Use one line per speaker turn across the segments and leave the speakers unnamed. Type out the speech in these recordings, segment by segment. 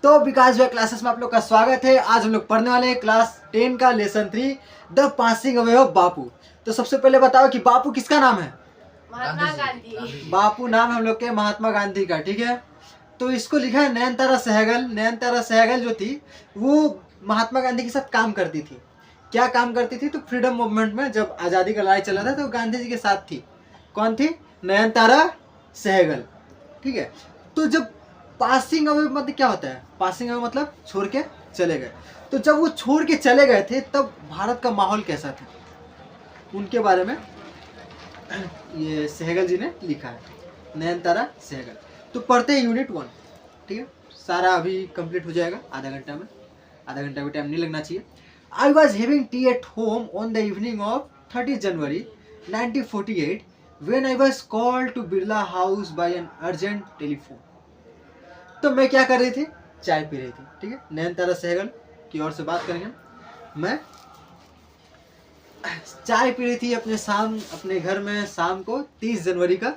तो विकास भैया क्लासेस में आप लोग का स्वागत है। आज हम लोग पढ़ने वाले हैं क्लास 10 का lesson 3 the passing away of Bapu. तो सबसे पहले बताओ कि बापू किसका नाम है?
महात्मा गांधी।
बापू नाम हम लोग के महात्मा गांधी का, ठीक है। तो इसको लिखा है नयनतारा सहगल। नयनतारा सहगल जो थी वो महात्मा गांधी के साथ काम करती थी। क्या काम करती थी? तो फ्रीडम मूवमेंट में जब आज़ादी का लड़ाई चला था तो गांधी जी के साथ थी। कौन थी? नयनतारा सहगल, ठीक है। तो जब पासिंग अवे मतलब क्या होता है? पासिंग अवे मतलब छोड़ के चले गए। तो जब वो छोड़ के चले गए थे तब भारत का माहौल कैसा था, उनके बारे में ये सहगल जी ने लिखा है, नयनतारा सहगल। तो पढ़ते हैं यूनिट 1, ठीक है। सारा अभी कंप्लीट हो जाएगा आधा घंटा में, आधा घंटा भी टाइम नहीं लगना चाहिए। I was having T at home on the evening of 30 January 1948 when I was called to Birla house by an urgent telephone। तो मैं क्या कर रही थी? चाय पी रही थी, ठीक है। नयनतारा सहगल की ओर से बात करेंगे। मैं चाय पी रही थी अपने घर में शाम को। 30 जनवरी का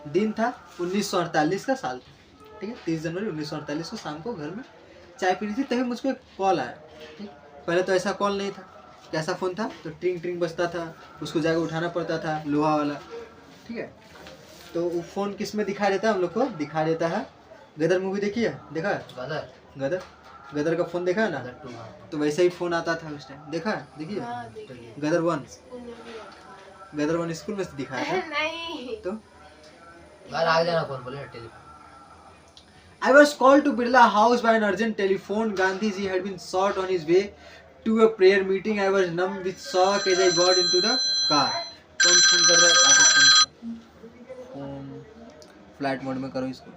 दिन था, 1948 का साल था, ठीक है। 30 जनवरी 1948 को शाम को घर में चाय पी रही थी, तभी मुझको एक कॉल आया, ठीक। पहले तो ऐसा कॉल नहीं था। कैसा फ़ोन था? तो ट्रिंग ट्रिंग बजता था, उसको जाकर उठाना पड़ता था, लोहा वाला, ठीक है। तो वो फ़ोन किस में दिखा देता है? हम लोग को दिखा देता है, गदर मूवी देखी है? देखा है? गदर का फ़ोन देखा है ना? तो वैसे ही फ़ोन आता था उस टाइम, देखा है? देखिए गदर 1 स्कूल में से दिखाया था।
नहीं
तो
आगे जाना कौन बोले telephone.
I was called to Birla House by an urgent telephone. Gandhi ji had been shot on his way to a prayer meeting. I was numb with shock as I got into the car. कौन phone कर रहा है? Phone flight mode में करो इसको।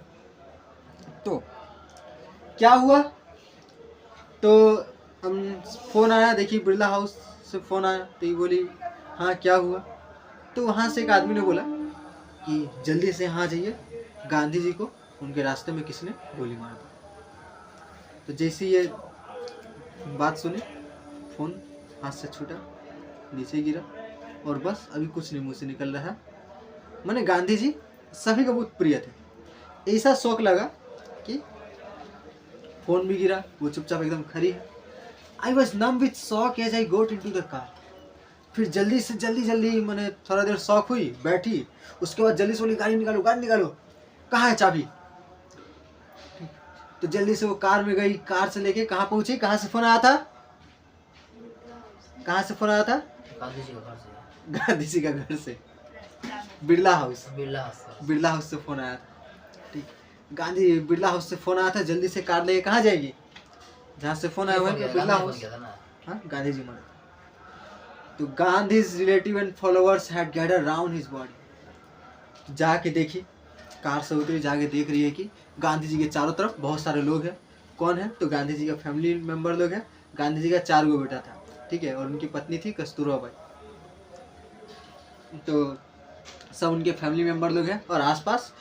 तो क्या हुआ? तो हम फ़ोन आया, देखिए बिरला हाउस से फ़ोन आया। तो ये बोली हाँ क्या हुआ? तो वहाँ से एक आदमी ने बोला कि जल्दी से यहाँ जाइए, गांधी जी को उनके रास्ते में किसी ने गोली मार दी। तो जैसे ये बात सुनी, फ़ोन हाथ से छूटा, नीचे गिरा और बस अभी कुछ नहीं मुँह से निकल रहा है। मैंने गांधी जी सभी को बहुत प्रिय थे। ऐसा शौक लगा कि फ़ोन भी गिरा, वो चुपचाप एकदम खड़ी है। I was numb with shock as I got into the car. फिर जल्दी मैंने थोड़ा देर शॉक हुई, बैठी। उसके बाद जल्दी से बोली गाड़ी निकालो। कहाँ है चाबी? तो जल्दी से वो कार में गई, कार से लेके कहाँ पहुंची? कहाँ से फोन आया था? गांधी जी का घर से बिरला हाउस से फोन आया था, ठीक। गांधी बिरला हाउस से फोन आया था। जल्दी से कार लेके कहाँ जाएगी? जहाँ से फोन आया हुआ है बिरला हाउस। हाँ, गांधी जी मरे। तो Gandhi's relative and followers had gathered round his body. जाके देखी, कार से उतरी, जाके देख रही है कि गांधी जी के चारों तरफ बहुत सारे लोग हैं। कौन है? तो गांधी जी का फैमिली मेंबर लोग हैं। गांधी जी का 4 गो बेटा था, ठीक है, और उनकी पत्नी थी कस्तूरबा बाई। तो सब उनके फैमिली मेंबर लोग हैं और आसपास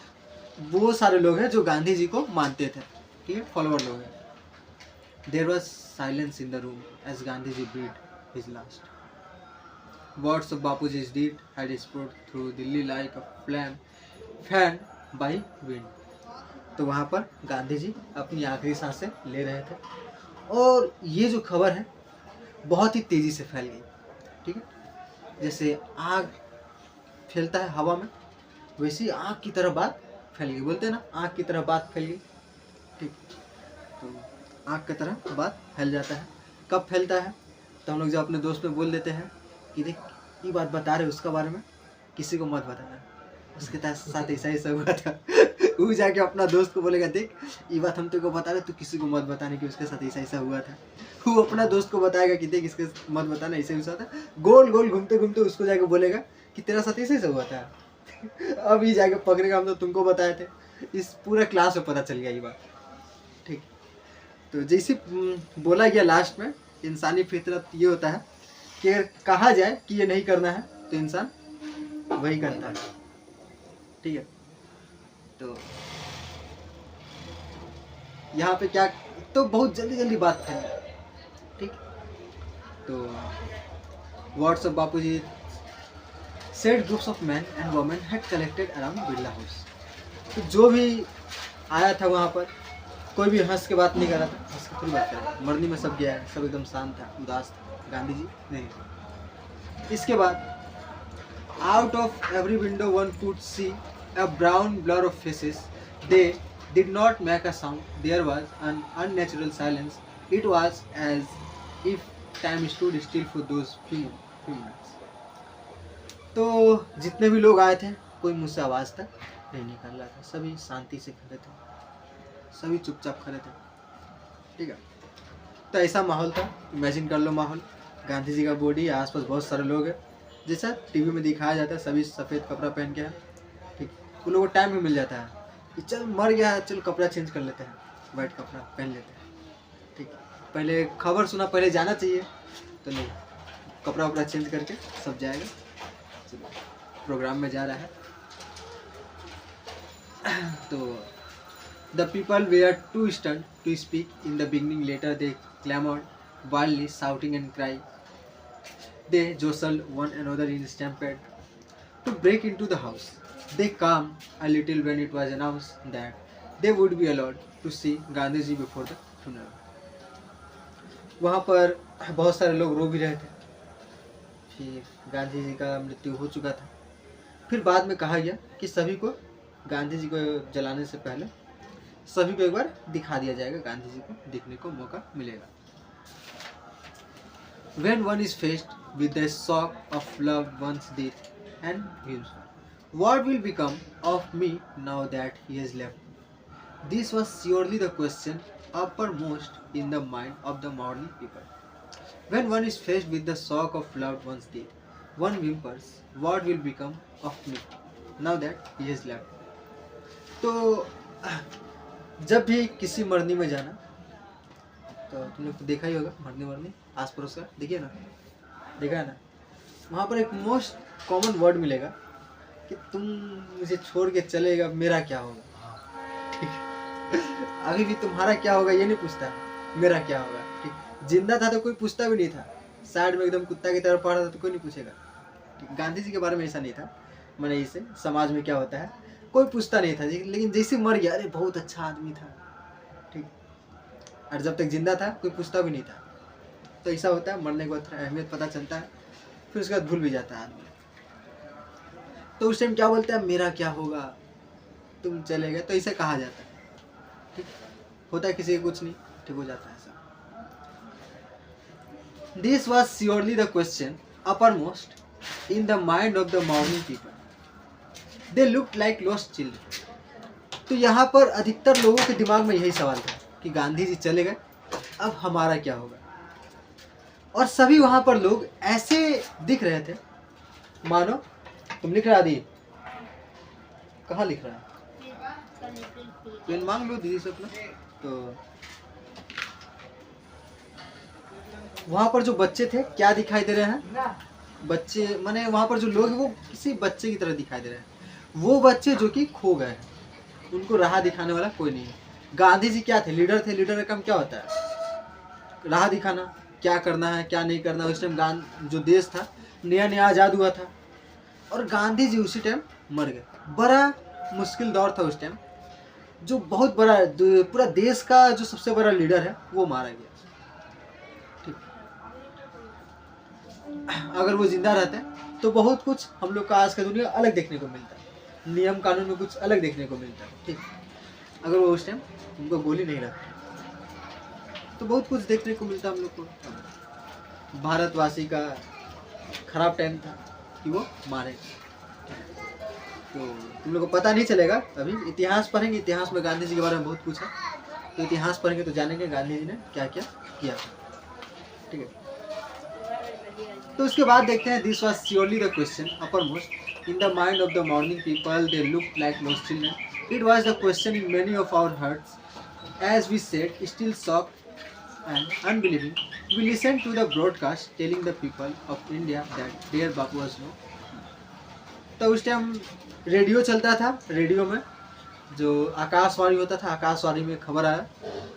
वो सारे लोग हैं जो गांधी जी को मानते थे, ठीक है, फॉलोअर लोग हैं। There was silence in the room as Gandhi ji breathe his last words of बापूजी's deed had spread through Delhi like a flame fanned by wind। तो वहाँ पर गांधी जी अपनी आखिरी सांसें ले रहे थे और ये जो खबर है बहुत ही तेज़ी से फैल गई, ठीक है। जैसे आग फैलता है हवा में, वैसी आग की तरह बात फैल गई। बोलते हैं ना, आग की तरह बात फैल गई, ठीक। तो आग की तरह बात फैल जाता है। कब फैलता है? तो हम लोग जब अपने दोस्त में बोल देते हैं कि देख ये बात बता रहे उसका बारे में, किसी को मत बताना, उसके साथ ऐसा हुआ था। वो जाके अपना दोस्त को बोलेगा देख ये बात हम तेरे को बता रहे, तू किसी को मत बताने कि उसके साथ ऐसा हुआ था। वो अपना दोस्त को बताएगा कि देख इसके मत बताना, ऐसे हुआ था। गोल गोल घूमते घूमते उसको जाके बोलेगा कि तेरा साथ ऐसा हुआ था। अब ये जाके पकड़ेगा हम तो तुमको बताए थे। इस पूरा क्लास में पता चल गया ये बात, ठीक। तो जैसे बोला गया लास्ट में, इंसानी फितरत ये होता है कि अगर कहा जाए कि ये नहीं करना है तो इंसान वही करता है, ठीक है। तो यहाँ पे क्या, तो बहुत जल्दी बात फैली, ठीक। तो words of Bapuji said groups of man and women had collected around Birla house. तो जो भी आया था वहाँ पर कोई भी हंस के बात नहीं कर रहा था, हंस के थोड़ी बात कर रहा था। मरनी में सब गया है, सब एकदम शांत था, उदास था। गांधी जी नहीं। इसके बाद out of every window one could see a brown blur of faces, they did not make a sound, there was an unnatural silence, it was as if time stood still for those few minutes. तो जितने भी लोग आए थे, कोई मुझसे आवाज़ तक नहीं निकाल रहा था, सभी शांति से खड़े थे, सभी चुपचाप खड़े थे। ठीक है, तो ऐसा माहौल था। इमेजिन कर लो माहौल, गांधी जी का बॉडी, आसपास बहुत सारे लोग हैं, जैसा टीवी में दिखाया जाता है, सभी सफ़ेद कपड़ा पहन के हैं। ठीक, उन लोगों को टाइम भी मिल जाता है कि चल मर गया है, चल कपड़ा चेंज कर लेते हैं, वाइट कपड़ा पहन लेते हैं। ठीक, पहले खबर सुना, पहले जाना चाहिए, तो नहीं, कपड़ा वपड़ा चेंज करके सब जाएगा। चलो, प्रोग्राम में जा रहा है। तो the people were too stunned to speak in the beginning. Later they clamored wildly, shouting and crying. They jostled one another in stampede to break into the house. They calmed a little when it was announced that they would be allowed to see Gandhi ji before the funeral. वहाँ पर बहुत सारे लोग रो भी रहे थे। फिर गांधी जी का मृत्यु हो चुका था। फिर बाद में कहा गया कि सभी को गांधी जी को जलाने से पहले सभी को एक बार दिखा दिया जाएगा, गांधी जी को देखने को मौका मिलेगा। When one is faced with the shock of loved one's death and views, what will become of me now that he has left? This was surely the question uppermost in the mind of the mourning people. When one is faced with the shock of loved one's death, one whimpers, what will become of me now that he has left? तो जब भी किसी मरनी में जाना, तो तुम लोग तो देखा ही होगा, मरनी आस पड़ोस का देखिए ना, देखा है ना, वहाँ पर एक मोस्ट कॉमन वर्ड मिलेगा कि तुम मुझे छोड़ के चलेगा, मेरा क्या होगा। ठीक है, अभी भी तुम्हारा क्या होगा ये नहीं पूछता, मेरा क्या होगा। ठीक, जिंदा था तो कोई पूछता भी नहीं था, साइड में एकदम कुत्ता की तरह पड़ रहा था तो कोई नहीं पूछेगा। ठीक, गांधी जी के बारे में ऐसा नहीं था, मैंने इसे समाज में क्या होता है कोई पूछता नहीं था। लेकिन जैसे मर गया, अरे बहुत अच्छा आदमी था। ठीक, और जब तक जिंदा था कोई पूछता भी नहीं था। तो ऐसा होता है, मरने के बाद अहमियत पता चलता है, फिर उसके बाद भूल भी जाता है आदमी। तो उस टाइम क्या बोलता है, मेरा क्या होगा, तुम चले गए, तो ऐसे कहा जाता है। ठीक, होता है किसी का कुछ नहीं, ठीक हो जाता है ऐसा। This was surely the question uppermost in the mind of the morning people. They looked like lost children. तो यहाँ पर अधिकतर लोगों के दिमाग में यही सवाल था कि गांधी जी चले गए, अब हमारा क्या होगा। और सभी वहाँ पर लोग ऐसे दिख रहे थे मानो, तुम लिख रहा दी, कहाँ लिख रहा है, पेन मांग लो दीदी से अपना। तो वहाँ पर जो बच्चे थे क्या दिखाई दे रहे हैं, बच्चे माने वहाँ पर जो लोग हैं वो किसी बच्चे की तरह दिखाई दे रहे हैं। वो बच्चे जो कि खो गए हैं, उनको राह दिखाने वाला कोई नहीं है। गांधी जी क्या थे, लीडर थे। लीडर का काम क्या होता है, राह दिखाना, क्या करना है क्या नहीं करना। उस टाइम जो देश था नया नया आज़ाद हुआ था, और गांधी जी उसी टाइम मर गए। बड़ा मुश्किल दौर था उस टाइम, जो बहुत बड़ा पूरा देश का जो सबसे बड़ा लीडर है वो मारा गया। ठीक, अगर वो जिंदा रहते तो बहुत कुछ हम लोग का आज का दुनिया अलग देखने को मिलता है, नियम कानून में कुछ अलग देखने को मिलता है। ठीक, अगर वो उस टाइम उनको गोली नहीं लगती तो बहुत कुछ देखने को मिलता हम लोग को। भारतवासी का खराब टाइम था कि वो मारे, तो तुम लोग को पता नहीं चलेगा। अभी इतिहास पढ़ेंगे, इतिहास में गांधी जी के बारे में बहुत कुछ है, तो इतिहास पढ़ेंगे तो जानेंगे गांधी जी ने क्या क्या किया। ठीक है, तो उसके बाद देखते हैं, this was surely the question uppermost in the mind of the morning people. They looked like lost children. It was the question in many of our hearts. As we said, still shocked and unbelieving, we listened to the broadcast telling the people of India that their Bapu was no. तो उस time radio चलता था, radio में जो आकाशवाणी होता था, आकाशवाणी में खबर आया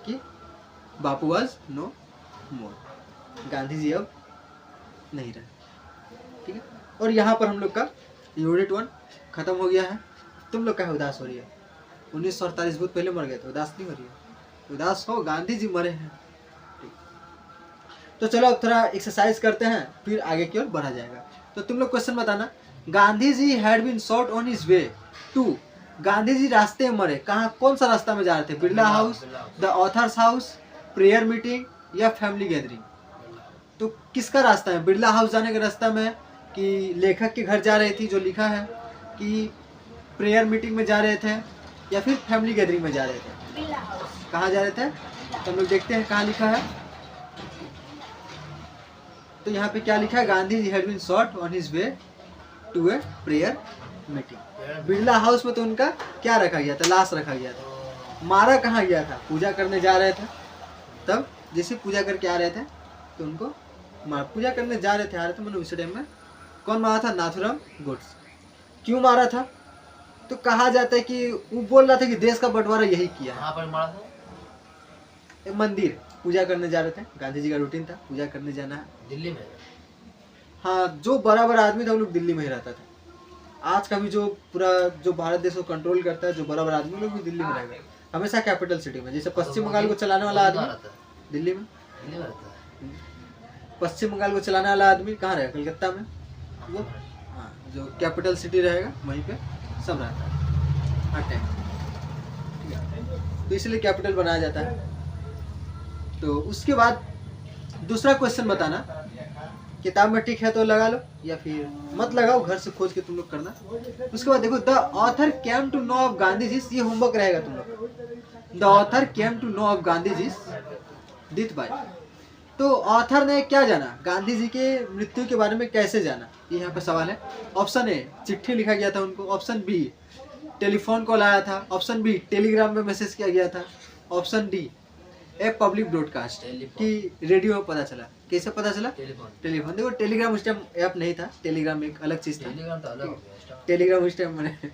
कि बापू वाज नो मोर, गांधी जी अब नहीं रहे। ठीक है, और यहाँ पर हम लोग का यूनिट 1 खत्म हो गया है। तुम लोग क्या उदास हो रही है, 1948 बहुत पहले मर गए थे, उदास नहीं हो रही है। उदास हो, गांधी जी मरे हैं। तो चलो अब थोड़ा एक्सरसाइज करते हैं, फिर आगे की ओर बढ़ा जाएगा। तो तुम लोग क्वेश्चन बताना। Gandhi ji had been shot on his way to, Gandhi ji रास्ते में मरे, कहाँ, कौन सा रास्ता में जा रहे थे? Birla house, the author's house, prayer meeting या फैमिली गैदरिंग? तो किसका रास्ता है? बिरला हाउस जाने का रास्ता में, कि लेखक के घर जा रही थी जो लिखा है, कि प्रेयर मीटिंग में जा रहे थे, या फिर फैमिली गैदरिंग में जा रहे थे?
बिरला हाउस।
कहाँ जा रहे थे? तो हम लोग देखते हैं कहाँ लिखा है। तो यहाँ पे क्या लिखा है? Gandhi ji had been shot on his way to a prayer meeting. Birla House में तो उनका क्या रखा गया था? लाश रखा गया था। मारा कहाँ गया था? पूजा करने जा रहे थे, तब जैसे पूजा करके आ रहे थे तो उनको पूजा करने जा रहे थे, आ रहे थे मैंने उस टाइम में कौन मारा था? नाथुराम गोड्से। क्यों मारा था? तो कहा जाता है कि वो बोल रहा था कि देश का बंटवारा यही किया है।
कहाँ पर मारा था?
एक मंदिर पूजा करने जा रहे थे, गांधी जी का रूटीन था पूजा करने जाना है।
दिल्ली में?
हाँ, जो बड़ा बड़ा आदमी था वो लोग दिल्ली में ही रहता था। आज का भी जो पूरा जो भारत देश को कंट्रोल करता है, जो बड़ा बड़ा आदमी लोग भी दिल्ली में रहेगा, हमेशा कैपिटल सिटी में। जैसे पश्चिम बंगाल को चलाने वाला आदमी दिल्ली में,
दिल्ली में रहता है।
पश्चिम बंगाल को चलाने वाला आदमी कहाँ रहेगा? कलकत्ता में। वो हाँ, जो कैपिटल सिटी रहेगा वहीं पे सब रहता है हर टाइम, ठीक है? तो इसलिए कैपिटल बनाया जाता है। तो उसके बाद दूसरा क्वेश्चन बताना, किताब में टिक है तो लगा लो या फिर मत लगाओ, घर से खोज के तुम लोग करना। उसके बाद देखो, the author came to know of Gandhi ji, ये होमवर्क रहेगा तुम लोग। The author came to know of Gandhi ji death by, तो ऑथर ने क्या जाना? गांधी जी के मृत्यु के बारे में कैसे जाना? ये यहाँ पे सवाल है। ऑप्शन ए, चिट्ठी लिखा गया था उनको। ऑप्शन बी, टेलीफोन कॉल आया था। ऑप्शन बी, टेलीग्राम में मैसेज किया गया था। Option D, a public broadcast, कि रेडियो में पता चला। कैसे पता चला? टेलीफोन। देखो, टेलीग्राम उस टाइम ऐप नहीं था, टेलीग्राम एक अलग चीज था।
टेलीग्राम तो अलग हो गया।
टेलीग्राम उस टाइम मैंने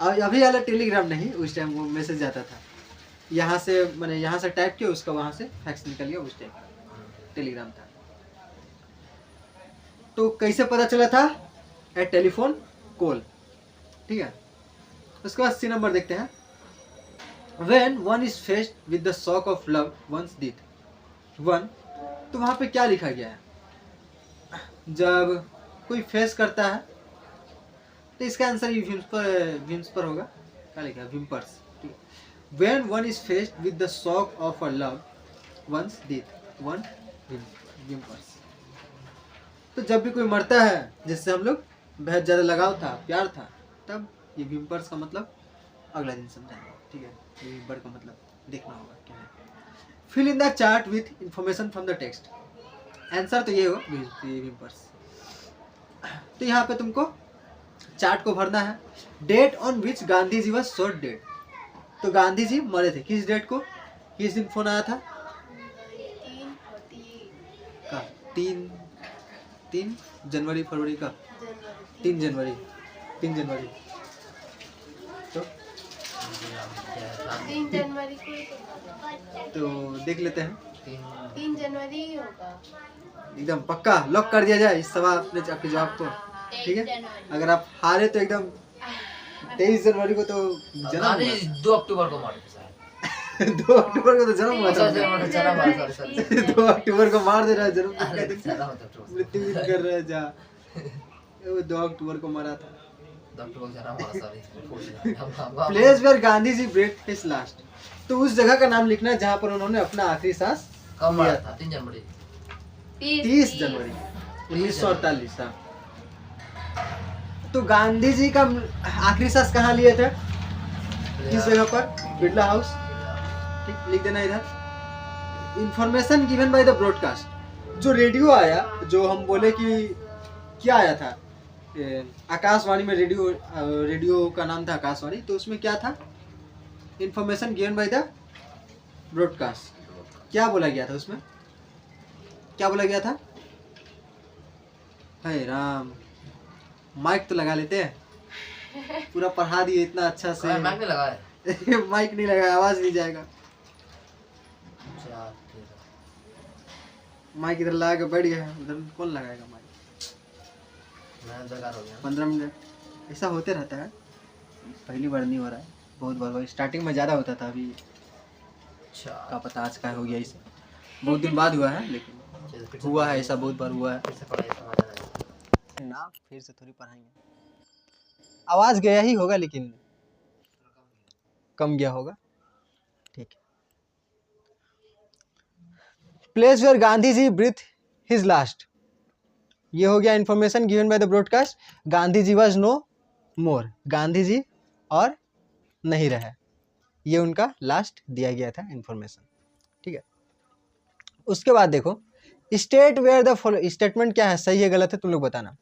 अभी वाला टेलीग्राम नहीं, उस टाइम वो मैसेज जाता था यहाँ से, मैंने यहाँ से टाइप किया, उसका वहाँ से फैक्स निकल गया, उस टाइम टेलीग्राम था। तो कैसे पता चला था? ए टेलीफोन कॉल, ठीक है? उसके बाद सी नंबर देखते हैं। When one is faced with the shock of love one's death, one, तो वहाँ पे क्या लिखा गया है? जब कोई फेस करता है, तो इसका आंसर ये विम्स पर होगा। क्या लिखा है? विम्पर्स, ठीक है? When one is faced with the shock of a love one's death, one विम्पर्स। तो जब भी कोई मरता है जिससे हम लोग बहुत ज़्यादा लगाव था, प्यार था, तब ये विम्पर्स का मतलब अगला दिन समझाएंगे, ठीक है? ये विम्पर का मतलब देखना होगा क्या है। Fill in the chart with information from the text, answer तो ये होगा विम्पर्स। तो यहाँ पे तुमको चार्ट को भरना है। Date on which Gandhi ji was shot dead, तो गांधी जी मरे थे किस डेट को? किस दिन फोन आया था? 3 जनवरी, फरवरी का 3 जनवरी। तो
3 जनवरी को
तो देख लेते हैं।
3 जनवरी ही होगा।
एकदम पक्का लॉक कर दिया जाए इस सवाल अपने आपके जवाब को, ठीक है? अगर आप हारे तो एकदम 23 जनवरी को तो जन्म हुआ।
2 अक्टूबर को मार
2 अक्टूबर को तो जन्म हुआ था। 2 अक्टूबर को मार दे रहा है, जन्म मृत्यु दिन कर रहा है जा। वो 2 अक्टूबर को मरा था। Place where Gandhi ji breath his last, तो उस जगह का नाम लिखना है जहाँ पर उन्होंने अपना आखिरी सांस लिया था।
3 जनवरी
30 जनवरी 1948। तो गांधी जी का आखिरी सांस कहाँ लिए थे? किस जगह पर? बिरला हाउस, ठीक? लिख देना इधर। Information given by the broadcast, जो रेडियो आया, जो हम बोले कि क्या आया था, आकाशवाणी में रेडियो का नाम था आकाशवाणी, तो उसमें क्या था? Information given by the broadcast. क्या बोला गया था उसमें? क्या बोला गया था? हे राम, माइक तो लगा लेते हैं, पूरा पढ़ा दिए इतना अच्छा से।
माइक नहीं लगा है।
माइक नहीं लगा, आवाज नहीं जाएगा। माइक इधर लगा के बैठ गया, उधर कौन लगाएगा माइक? 15 मिनट ऐसा होते रहता है, पहली बार नहीं हो रहा है, बहुत बार स्टार्टिंग में ज़्यादा होता था, अभी
अच्छा
का पता आज का हो गया इसे, बहुत दिन बाद हुआ है लेकिन
चलो, फिर से
हुआ है, ऐसा बहुत बार हुआ है
फिर से पढ़ाई समझ आना।
ना। फिर से थोड़ी पढ़ाएंगे, आवाज गया ही होगा लेकिन कम गया होगा। ठीक है। Place where Gandhi ji breathe his last, ये हो गया information given by the broadcast. Gandhi ji was no more, Gandhi ji और नहीं रहे, ये उनका लास्ट दिया गया था इंफॉर्मेशन। ठीक है। उसके बाद देखो state where the follow, statement क्या है, सही है गलत है तुम लोग बताना।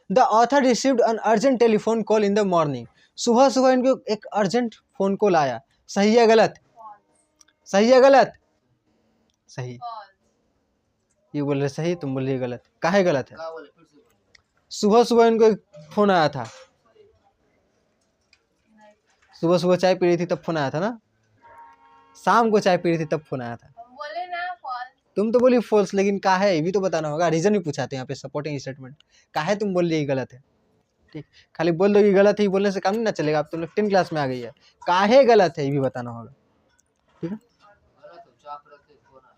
The author received an urgent telephone call in the morning, सुबह सुबह इनको एक अर्जेंट फोन कॉल आया, सही है गलत, सही है गलत, सही, ये बोल रहे सही, तुम बोल रही गलत, काहे गलत है?
क्या बोले, फिर से बोले।
सुबह सुबह इनको एक फोन आया था, सुबह सुबह चाय पी रही थी तब फोन आया था ना, शाम को चाय पी रही थी तब फोन आया था।
बोले ना फॉल्स।
तुम तो बोली फॉल्स, लेकिन काहे ये भी तो बताना होगा, रीजन भी पूछाते हैं यहाँ पे सपोर्टिंग स्टेटमेंट, काहे तुम बोल रही गलत है। ठीक, खाली बोल दो कि गलत है, बोलने से काम नहीं ना चलेगा, अब तुम लोग 10 क्लास में आ गई है, काहे गलत है ये भी बताना होगा। ठीक है।
बोला तो चाप रखे फोन आया,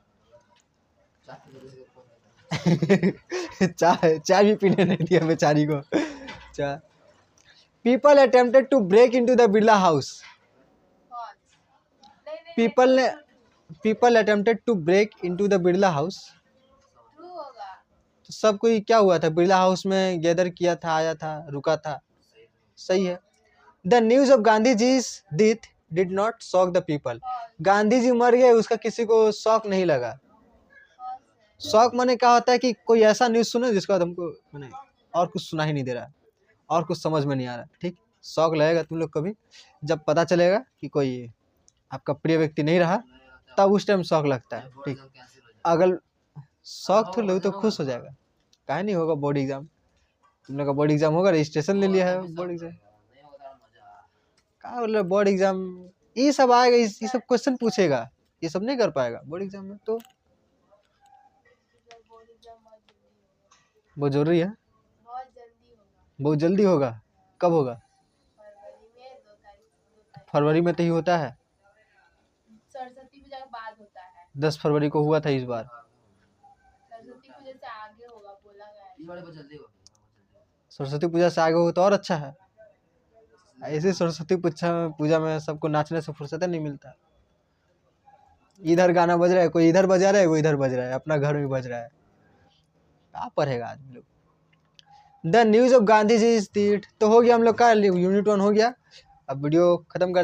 चाप रखे फोन आया।
चाय चाय भी पीने नहीं दिया बेचारी को। चाय। People attempted to break into the Birla House,
false. नहीं
people attempted to break into the Birla House,
true होगा।
तो सब कोई क्या हुआ था, बिरला हाउस में गैदर किया था, आया था, रुका था, सही है। The news of Gandhi ji death did not shock the people, Gandhi ji मर गए उसका किसी को शौक नहीं लगा। शौक माने क्या होता है कि कोई ऐसा न्यूज़ सुने जिसके बाद हमको माने और कुछ सुना ही नहीं दे रहा, और कुछ समझ में नहीं आ रहा। ठीक, शौक लगेगा तुम लोग कभी जब पता चलेगा कि कोई आपका प्रिय व्यक्ति नहीं रहा, तब उस टाइम शौक लगता है। ठीक, अगर शौक तो लोग तो खुश हो जाएगा, काहे नहीं होगा। बोर्ड एग्जाम, तुम लोग का बोर्ड एग्जाम होगा, रजिस्ट्रेशन ले लिया है, बोर्ड एग्जाम
नहीं होगा मजा।
क्या बोल रहे, बोर्ड एग्जाम ये सब आएगा, ये सब क्वेश्चन पूछेगा, ये सब नहीं कर पाएगा बोर्ड एग्जाम में, तो बहुत जरूरी है,
बहुत जल्दी होगा।
बहुत जल्दी होगा। कब होगा?
फरवरी में 2 तारीख।
फरवरी में तो ही होता है,
सरस्वती पूजा के बाद होता है।
10 फरवरी को हुआ था इस बार।
सरस्वती पूजा से आगे होगा बोला गया है।
ये वाले बहुत जल्दी होगी।
सरस्वती पूजा से आगे हो तो और अच्छा है, ऐसे सरस्वती पूजा में सबको नाचने से फुर्सत नहीं मिलता। इधर गाना बज रहा है, कोई इधर बजा रहा है, कोई इधर बज रहा है, अपना घर में बज रहा है, क्या पढ़ेगा आदमी लोग। The news of Gandhi ji is death, तो हो गया हम लोग का यूनिट 1 हो गया। अब वीडियो खत्म कर